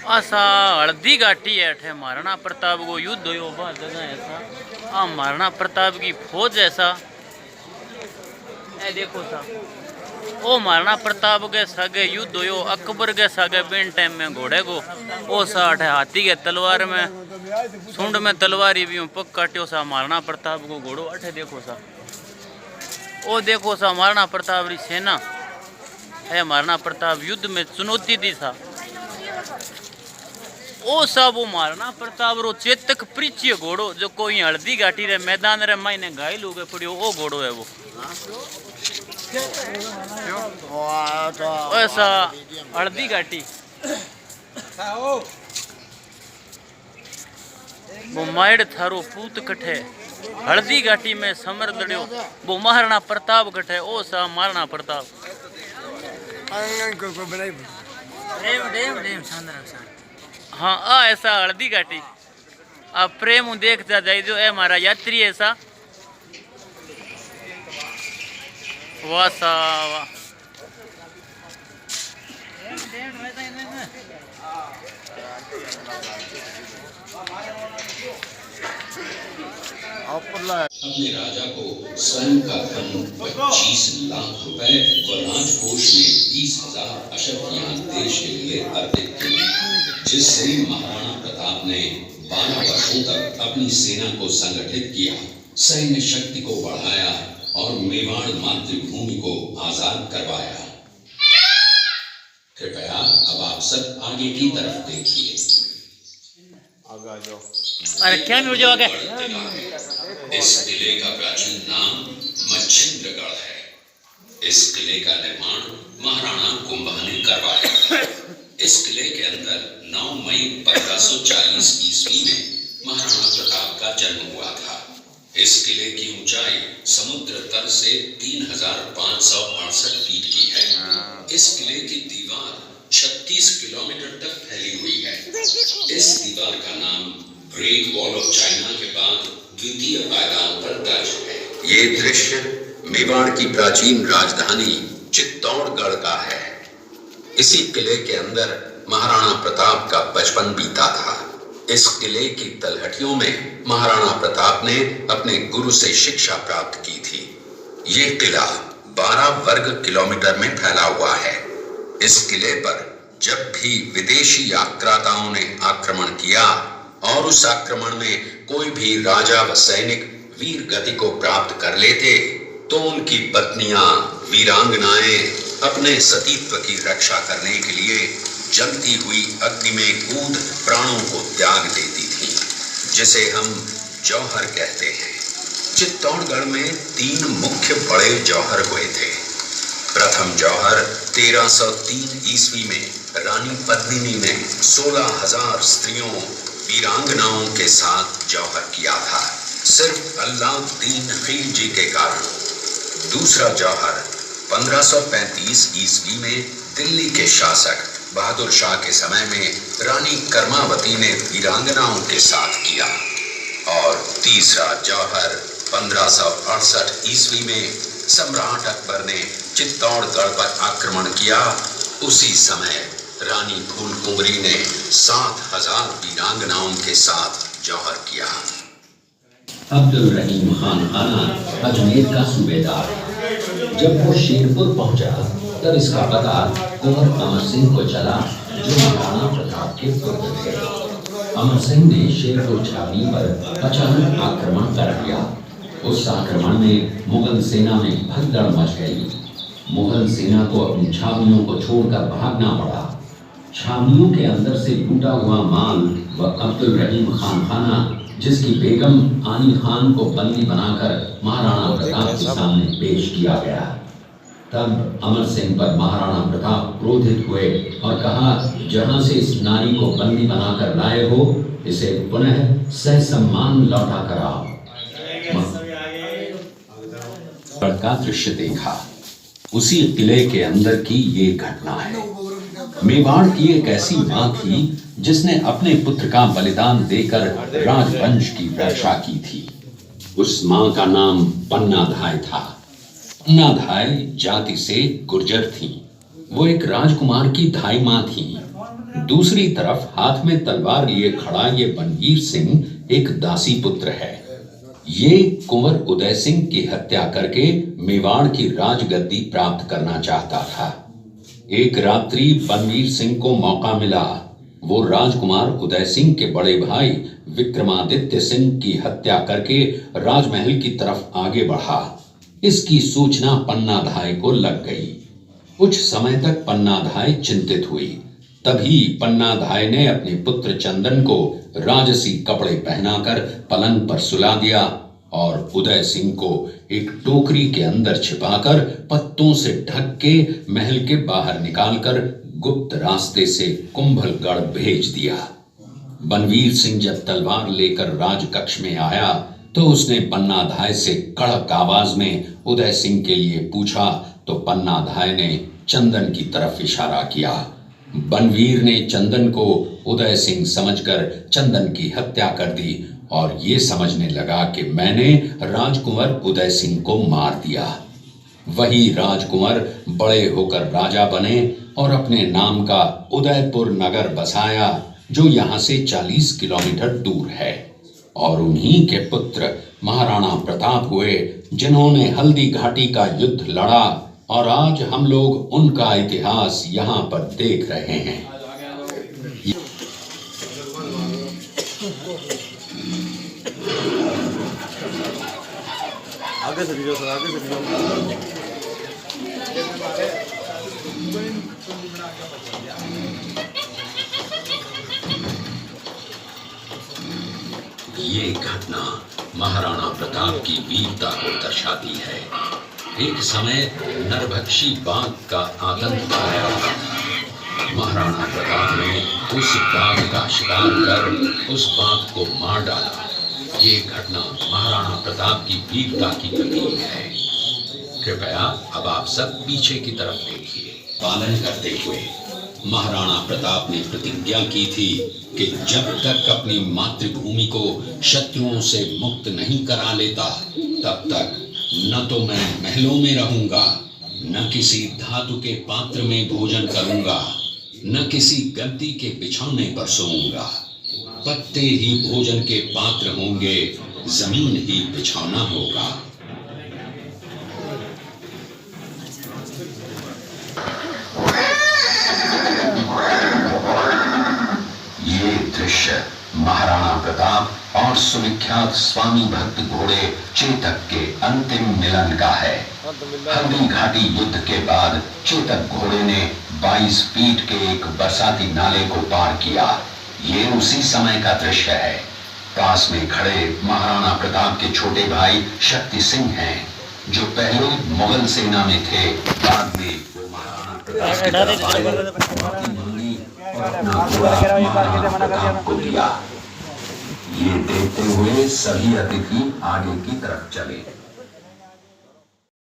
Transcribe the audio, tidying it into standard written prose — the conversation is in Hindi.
आसा हल्दी घाटी है अठे महाराणा प्रताप को युद्ध हो बा जगह ऐसा आ महाराणा प्रताप की फौज ऐसा ए देखो सा ओ महाराणा प्रताप के सागे युद्ध हो अकबर के सागे बिन टाइम में घोड़े को ओ सा अठे हाथी के तलवार में सूंड में तलवार भी पग काट्यो सा महाराणा प्रताप को घोड़ो अठे देखो सा ओ देखो सा महाराणा प्रताप री सेना है महाराणा प्रताप युद्ध में चुनौती दी था ओ सब वो महाराणा प्रताप रो चेतक प्रीचिय घोड़ो जो कोई हल्दी घाटी रे मैदान रे मायने घायल हो गए पड़ियो ओ घोड़ो है वो ऐसा हल्दी घाटी वो मायड़ थारो पूत कठे हल्दी घाटी में समर लड़ियो वो महाराणा प्रताप कठे ओ सा महाराणा प्रताप हाँ आ ऐसा हल्दी घाटी आप प्रेम देखता जाए जो ए मारा यात्री ऐसा वाह सा वाह अपने राजा को स्वयं का धन 25 लाख रुपए व राजकोष में 20,000 अशर्फियां देश के लिए अर्पित की, जिससे महाराणा प्रताप ने 12 वर्षों तक अपनी सेना को संगठित किया, सैन्य शक्ति को बढ़ाया और मेवाड़ मातृभूमि को आजाद करवाया। कृपया अब आप सब आगे की तरफ देखिए। अरे क्या मिल जाओगे? इस किले का प्राचीन नाम मच्छिंद्रगढ़ है। इस किले का निर्माण महाराणा कुंभा ने करवाया। इस किले के अंदर 9 मई 1540 ईस्वी में महाराणा प्रताप का जन्म हुआ था। इस किले की ऊंचाई समुद्र तल से 3568 फीट की है। इस किले की दीवार 36 किलोमीटर तक फैली हुई है। इस दीवार का नाम ग्रेट वॉल ऑफ चाइना के बाद द्वितीय पायदान पर दर्ज है। ये दृश्य मेवाड़ की प्राचीन राजधानी चित्तौड़गढ़ का है। इसी किले के अंदर महाराणा प्रताप का बचपन बीता था। इस किले की तलहटियों में महाराणा प्रताप ने अपने गुरु से शिक्षा प्राप्त की थी। ये किला 12 वर्ग किलोमीटर में फैला हुआ है। इस किले पर जब भी विदेशी आक्राताओं ने आक्रमण किया और उस आक्रमण में कोई भी राजा व सैनिक वीर गति को प्राप्त कर लेते, तो उनकी पत्नियां वीरांगनाएं अपने सतीत्व की रक्षा करने के लिए जलती हुई अग्नि में कूद प्राणों को त्याग देती थीं, जिसे हम जौहर कहते हैं। चित्तौड़गढ़ में 3 मुख्य बड़े जौहर हुए थे। प्रथम जौहर 1303 ईस्वी में रानी पद्मिनी ने 16,000 स्त्रियों वीरांगनाओं के साथ जौहर किया था, सिर्फ अल्लाउद्दीन खिलजी के कारण। दूसरा जौहर 1535 ईस्वी में दिल्ली के शासक बहादुर शाह के समय में रानी कर्मावती ने वीरांगनाओं के साथ किया। और तीसरा जौहर 1568 ईस्वी में सम्राट अकबर ने चित्तौड़गढ़ पर आक्रमण किया। उसी समय रानी फूलकुंवरी ने 7,000 वीरांगनाओं के साथ जौहर किया। अब्दुल रहीम खान खाना अजमेर का सूबेदार, जब वो शेरपुर पहुंचा तब इसका पता कुंवर अमर सिंह को चला, जो महाराणा प्रताप के पुत्र थे। अमर सिंह ने शेरपुर छावनी पर अचानक आक्रमण कर दिया। उस आक्रमण में मुगल सेना में भगदड़ मच गई। मुगल सेना को अपनी छावनियों को छोड़कर भागना पड़ा। छावनियों के अंदर से लूटा हुआ माल व अब्दुल रहीम खान खाना, जिसकी बेगम आनी खान को बंदी बनाकर महाराणा प्रताप के सामने पेश किया गया। तब अमर सिंह पर महाराणा प्रताप क्रोधित हुए और कहा, जहां से इस नारी को बंदी बनाकर लाए हो, इसे पुनः सहसम्मान लौटा कर आओ। का दृश्य देखा। उसी किले के अंदर की ये घटना है। मेवाड़ की एक ऐसी मां थी जिसने अपने पुत्र का बलिदान देकर राजवंश की रक्षा की थी। उस मां का नाम पन्नाधाय था। पन्नाधाय जाति से गुर्जर थी। वो एक राजकुमार की धाई मां थी। दूसरी तरफ हाथ में तलवार लिए खड़ा ये बनवीर सिंह एक दासी पुत्र है। ये कुंवर उदय सिंह की हत्या करके मेवाड़ की राजगद्दी प्राप्त करना चाहता था। एक रात्रि बनवीर सिंह को मौका मिला। वो राजकुमार उदय सिंह के बड़े भाई विक्रमादित्य सिंह की हत्या करके राजमहल की तरफ आगे बढ़ा। इसकी सूचना पन्नाधाय को लग गई। कुछ समय तक पन्नाधाय चिंतित हुई। तभी पन्नाधाय ने अपने पुत्र चंदन को राजसी कपड़े पहनाकर पलंग पर सुला दिया और उदय सिंह को एक टोकरी के अंदर छिपाकर पत्तों से ढक के महल के बाहर निकालकर गुप्त रास्ते से कुंभलगढ़ भेज दिया। बनवीर सिंह जब तलवार लेकर राजकक्ष में आया तो उसने पन्नाधाय से कड़क आवाज में उदय सिंह के लिए पूछा तो पन्नाधाय ने चंदन की तरफ इशारा किया। बनवीर ने चंदन को उदय सिंह समझकर चंदन की हत्या कर दी और ये समझने लगा कि मैंने राजकुंवर उदय सिंह को मार दिया। वही राजकुंवर बड़े होकर राजा बने और अपने नाम का उदयपुर नगर बसाया जो यहाँ से 40 किलोमीटर दूर है। और उन्हीं के पुत्र महाराणा प्रताप हुए जिन्होंने हल्दी घाटी का युद्ध लड़ा और आज हम लोग उनका इतिहास यहाँ पर देख रहे हैं। आगे से लीजिए सर, आगे से लीजिए। ये घटना महाराणा प्रताप की वीरता को दर्शाती है। एक समय नरभक्षी बाघ का आतंक आया। महाराणा प्रताप ने उस बाघ का शिकार कर उस बाघ को मार डाला। ये घटना महाराणा प्रताप की वीरता की प्रतीक है। कृपया अब आप सब पीछे की तरफ देखिए। पालन करते हुए महाराणा प्रताप ने प्रतिज्ञा की थी कि जब तक अपनी मातृभूमि को शत्रुओं से मुक्त नहीं करा लेता तब तक न तो मैं महलों में रहूंगा, न किसी धातु के पात्र में भोजन करूंगा, न किसी गद्दी के बिछौने पर सोऊंगा। पत्ते ही भोजन के पात्र होंगे, जमीन ही बिछौना होगा। ये दृश्य महाराणा प्रताप और सुविख्यात स्वामी भक्त घोड़े चेतक के अंतिम मिलन का है। हल्दी घाटी युद्ध के बाद चेतक घोड़े ने 22 फीट के एक बरसाती नाले को पार किया। ये उसी समय का दृश्य है। पास में खड़े महाराणा प्रताप के छोटे भाई शक्ति सिंह हैं, जो पहले मुगल सेना में थे। बाद में वो महाराणा प्रताप की तरफ आए, माफी मांगी और अपना घोड़ा महाराणा प्रताप को दिया। ये देखते हुए सभी अतिथि आगे की तरफ चले।